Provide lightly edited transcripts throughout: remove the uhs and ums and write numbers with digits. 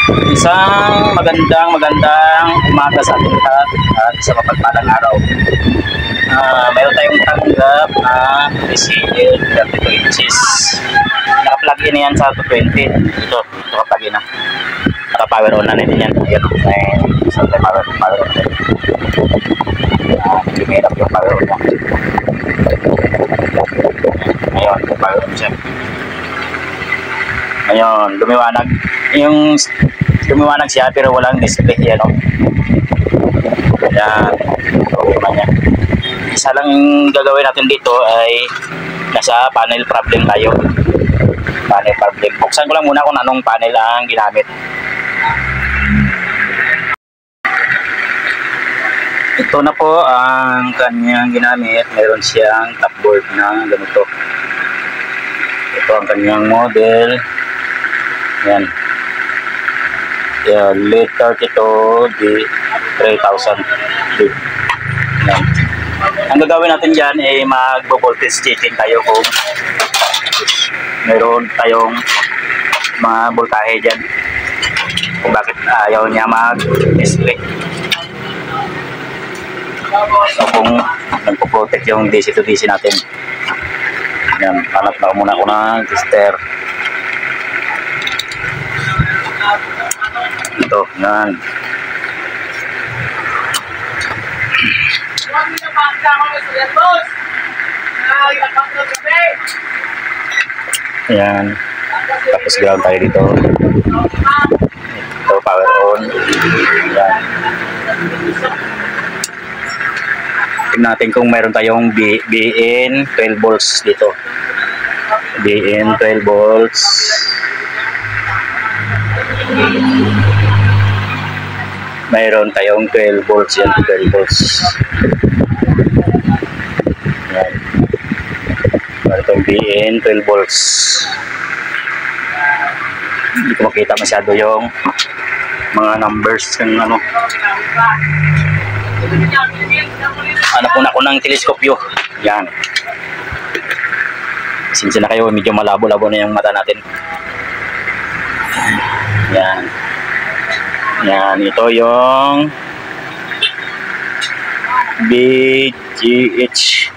Isang magandang umaga sa ating lahat at sa mapagpalang araw. Mayroon tayong tanggap na PCL 32 inches. Naka-plug in yan sa 220. Ito naka-plug in na. Naka-power on na din yan. Ayan, may isang power on na. Lumilap yung power on niya. Ngayon, power on siya. Ngayon, lumiwanag siya pero walang display yan, no? Yan, problema niya. Isa lang gagawin natin dito ay nasa panel problem tayo. Panel problem. Buksan ko lang muna kung anong panel ang ginamit. Ito na po ang kanyang ginamit. Meron siyang top board na ganito. Ito ang kanyang model. Yan. Yan, late 32 di 3,000. Yan. Ang gagawin natin dyan ay mag-voltage checking tayo kung meron tayong mga voltahe dyan. Kung bakit ayaw niya mag-display. So kung nagpo-protect yung DC to DC natin. Yan, hanap na muna ako ng tester. Ito, yan. Yan. Tapos ground tayo dito. Ito, power on. Yan. Tingnan natin kung meron tayong BN 12 volts dito. BN 12 volts. Mayroon tayong 12 volts yan, 12 volts. Yan. Mayroon tayong BN 12 volts. Hindi ko makita masyado yung mga numbers ng ano. Hanap muna ako ng teleskopyo. Yan. Sinsin na kayo, medyo malabo-labo na yung mata natin. Yan. Yan, ito yung BGH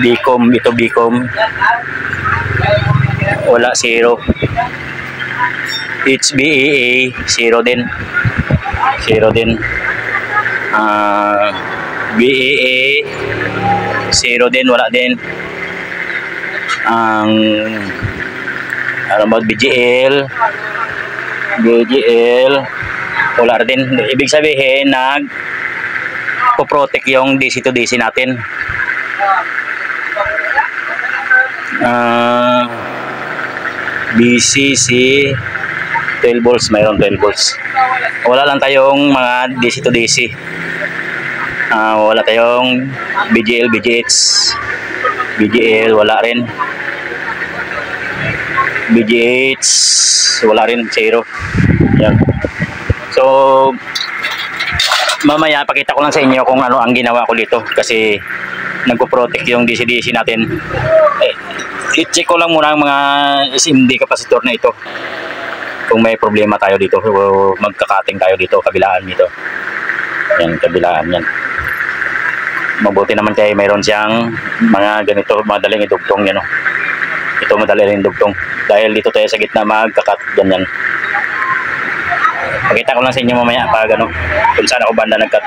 Bcom, ito Bcom. Wala, 0. HBAA 0 din. 0 din. BAA 0 din, wala din. Ang ano ba, BGL wala din. Ibig sabihin nag-protect yung DC to DC natin. BCC 12 volts, mayroon 12 volts. Wala lang tayong mga DC to DC. Wala tayong BGL, BGH, BGL, wala rin. BGH, wala rin, 0. Yan. So, mamaya pakita ko lang sa inyo kung ano ang ginawa ko dito kasi nagpo-protect yung DC-DC natin. I-check ko lang muna ang mga SMD capacitor na ito. Kung may problema tayo dito, magkakating tayo dito, kabilaan nito. Yan, kabilaan yan. Mabuti naman kaya mayroon siyang mga ganito, madaling idugtong yan. Ito madaling idugtong. Dahil dito tayo sa gitna magkakat, ganyan. Pakita ko lang sa inyo mamaya pag ano, kung saan ako banda nagkat.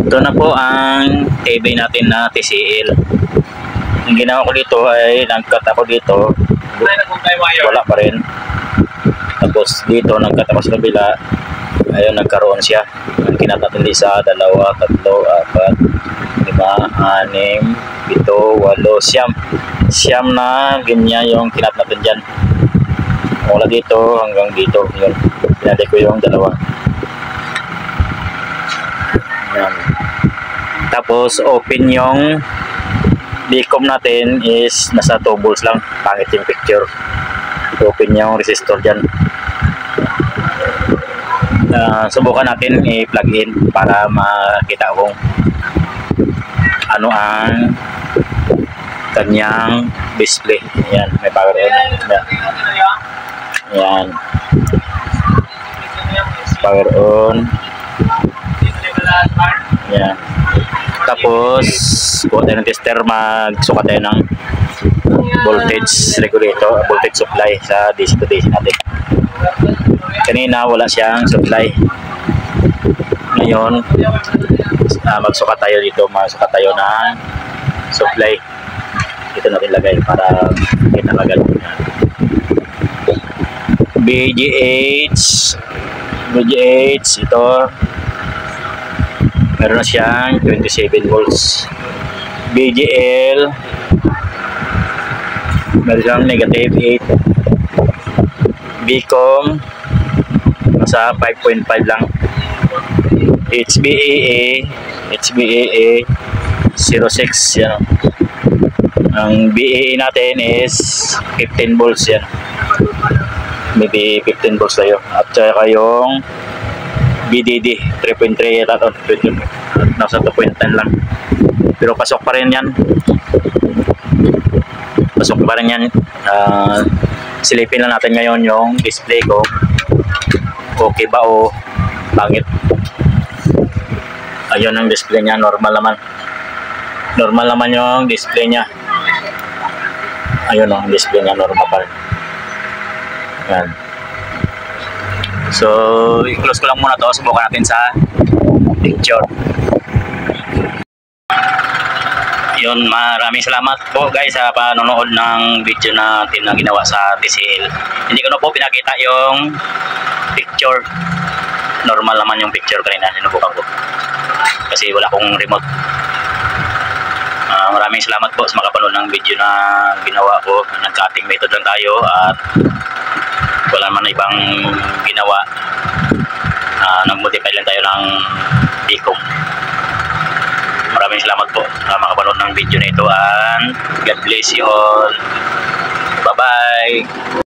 Ito na po ang TV natin na TCL. Ang ginawa ko dito ay nagkat ako dito. Wala pa rin. Tapos dito nagkat ako sa kabila. Ayun, nagkaroon siya. Ang kinat natin di sa 2, 3, 4, 5, 6, 7, 8, 9 na ganyan yung kinat natin dyan. Mula dito hanggang dito. Yun. Pinali ko yung 2. Yan. Tapos open yung Bcom natin is nasa 2 volts lang. Pangit yung picture. Open yung resistor dyan. Subukan natin i-plug in para makita kung ano ang kanyang display. Ayan, may power on. Ayan. Ayan. Power on. Ayan. Tapos, kuha tayo ng tester, magsukat tayo ng voltage regulator, voltage supply sa DC to DC natin. Kanina wala siyang supply. Ngayon, magsukat tayo dito, magsukat tayo ng supply. Dito natin lagay para kita agad. BGH ito, meron na siyang 27 volts. BGL meron siyang negative 8. Bcom nasa 5.5 lang. HBAA 06 yan. Ang BAA natin is 15 volts yan. Maybe 15 volts tayo. At saka yung BDD 3.3 nasa 2.10 lang. Pero pasok pa rin yan. Pasok pa rin yan. Silipin lang natin ngayon yung display ko. Okay ba o pangit. Ayun ang display niya. Normal naman. Normal naman yung display niya. Ayun ang display niya. Normal pa rin. Yan. So, i-close ko lang muna to. Subukan natin sa picture. Yun, maraming salamat po guys sa panonood ng video natin na ginawa sa TCL. Hindi ko na po pinakita yung picture. Normal naman yung picture kanina. Sinubukan ko. Kasi wala akong remote. Maraming salamat po sa makapanood ng video na ginawa ko. Nag-cutting method lang tayo at wala naman ibang ginawa. Nag-modify lang tayo ng Ecom. Maraming salamat po sa makapanood ng video na ito and God bless you all. Bye bye.